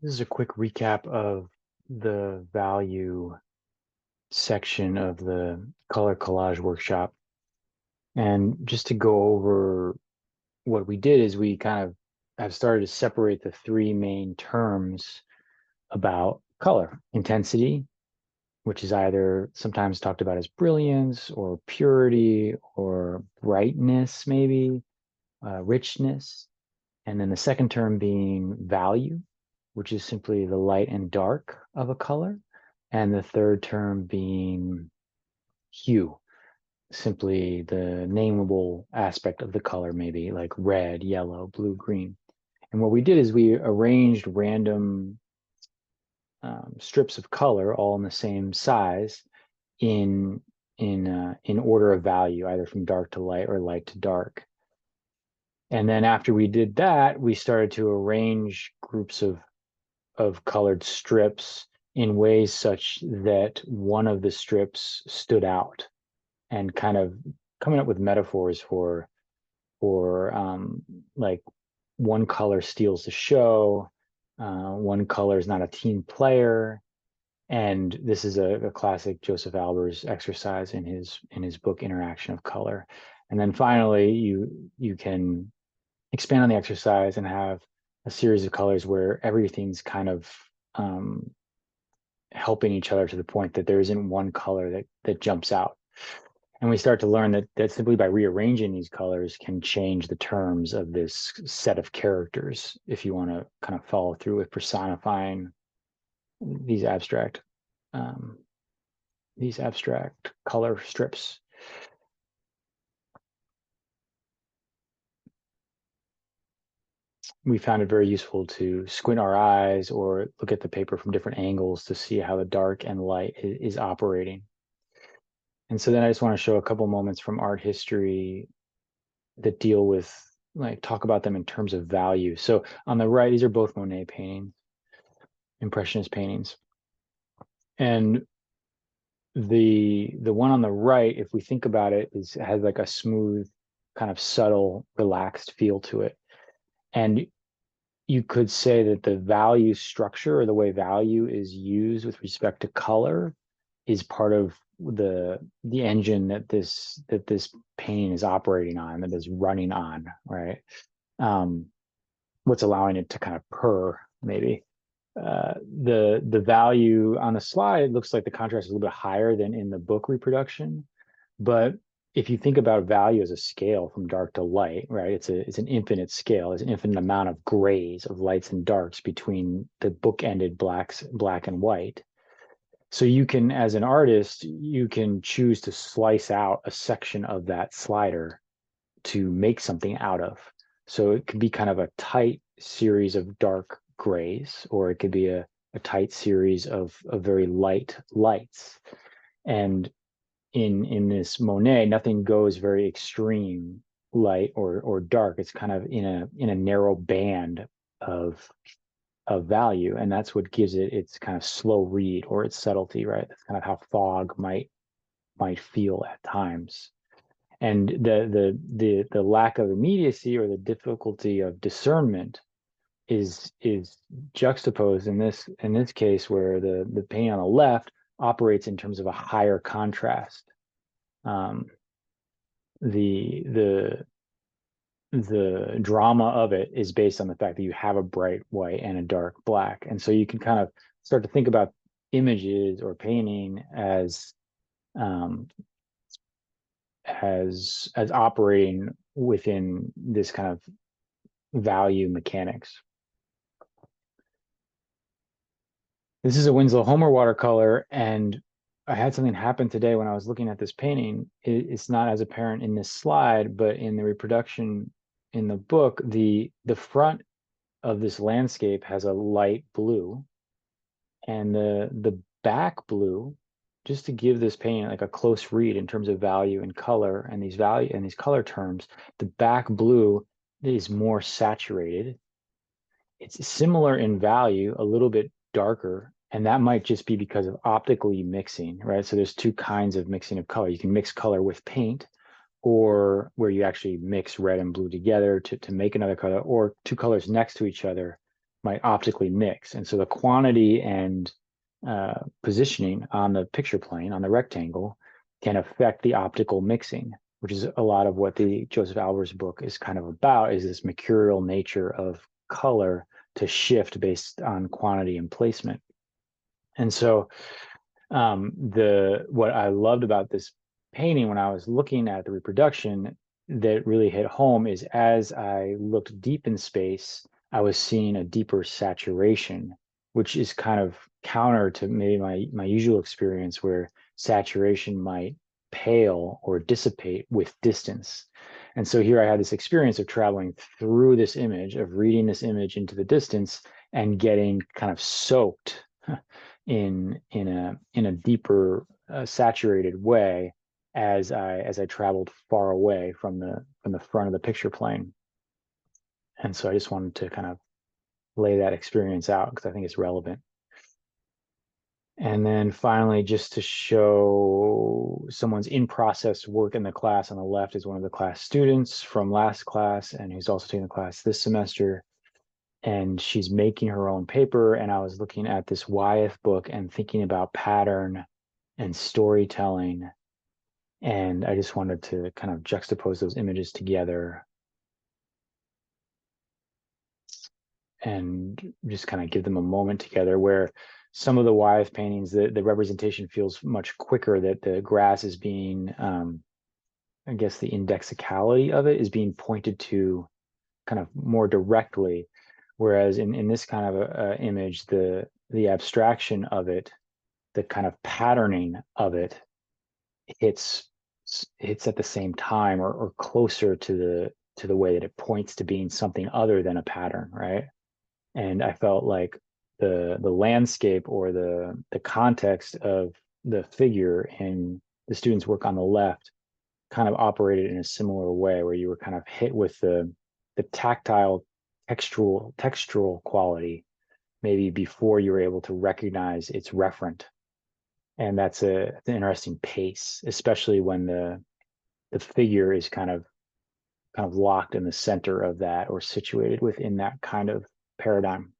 This is a quick recap of the value section of the Color Collage Workshop. And just to go over what we did is we kind of have started to separate the three main terms about color: intensity, which is either sometimes talked about as brilliance or purity or brightness, maybe richness. And then the second term being value, which is simply the light and dark of a color. And the third term being hue, simply the nameable aspect of the color, maybe like red, yellow, blue, green. And what we did is we arranged random strips of color, all in the same size, in in order of value, either from dark to light or light to dark. And then after we did that, we started to arrange groups of colored strips in ways such that one of the strips stood out, and kind of coming up with metaphors for like one color steals the show, one color is not a team player. And this is a classic Joseph Albers exercise in his book Interaction of Color. And then finally you can expand on the exercise and have a series of colors where everything's kind of um, helping each other to the point that there isn't one color that jumps out. And we start to learn that simply by rearranging these colors can change the terms of this set of characters, if you want to kind of follow through with personifying these abstract um, color strips. We found it very useful to squint our eyes or look at the paper from different angles to see how the dark and light is operating. And so then I just want to show a couple moments from art history that deal with, like, talk about them in terms of value. So on the right, these are both Monet paintings, Impressionist paintings. And the one on the right, if we think about it, has like a smooth, kind of subtle, relaxed feel to it. And you could say that the value structure, or the way value is used with respect to color, is part of the engine that this painting is operating on, that is running on, right? Um, what's allowing it to kind of purr, maybe. The value on the slide looks like the contrast is a little bit higher than in the book reproduction, but if you think about value as a scale from dark to light, right? It's an infinite scale. There's an infinite amount of grays, of lights and darks between the book-ended black and white. So you can, as an artist, you can choose to slice out a section of that slider to make something out of. So it could be kind of a tight series of dark grays, or it could be a tight series of very light lights. And in this Monet, nothing goes very extreme light or dark. It's kind of in a narrow band of value, and that's what gives it its kind of slow read or its subtlety, right? That's kind of how fog might feel at times. And the lack of immediacy, or the difficulty of discernment, is juxtaposed in this case, where the painting on the left operates in terms of a higher contrast. Um, the the drama of it is based on the fact that you have a bright white and a dark black, and so you can kind of start to think about images or painting um, as operating within this kind of value mechanics. This is a Winslow Homer watercolor, and I had something happen today when I was looking at this painting. It's not as apparent in this slide, but in the reproduction in the book, the front of this landscape has a light blue, and the back blue, just to give this painting like a close read in terms of value and color and these color terms, the back blue is more saturated. It's similar in value, a little bit darker, and that might just be because of optically mixing, right? So there's two kinds of mixing of color. You can mix color with paint, or where you actually mix red and blue together to make another color, or two colors next to each other might optically mix. And so the quantity and positioning on the picture plane, on the rectangle, can affect the optical mixing, which is a lot of what the Joseph Albers book is kind of about, is this mercurial nature of color to shift based on quantity and placement. And so the what I loved about this painting when I was looking at the reproduction that really hit home is as I looked deep in space, I was seeing a deeper saturation, which is kind of counter to maybe my usual experience where saturation might pale or dissipate with distance. And so here I had this experience of traveling through this image, of reading this image into the distance and getting kind of soaked in a deeper saturated way as I traveled far away from the front of the picture plane. And so I just wanted to kind of lay that experience out because I think it's relevant. And then finally, just to show someone's in-process work in the class, on the left is one of the class students from last class and who's also taking the class this semester. And she's making her own paper. And I was looking at this Wyeth book and thinking about pattern and storytelling. And I just wanted to kind of juxtapose those images together and just kind of give them a moment together, where some of the Wyeth paintings, the representation feels much quicker, that the grass is being, I guess the indexicality of it is being pointed to kind of more directly. Whereas in this kind of image, the abstraction of it, the kind of patterning of it hits at the same time or closer to the way that it points to being something other than a pattern, right? And I felt like the landscape or the context of the figure in the student's work on the left kind of operated in a similar way, where you were kind of hit with the tactile textural quality maybe before you were able to recognize its referent. And that's an interesting pace, especially when the figure is kind of locked in the center of that or situated within that kind of paradigm.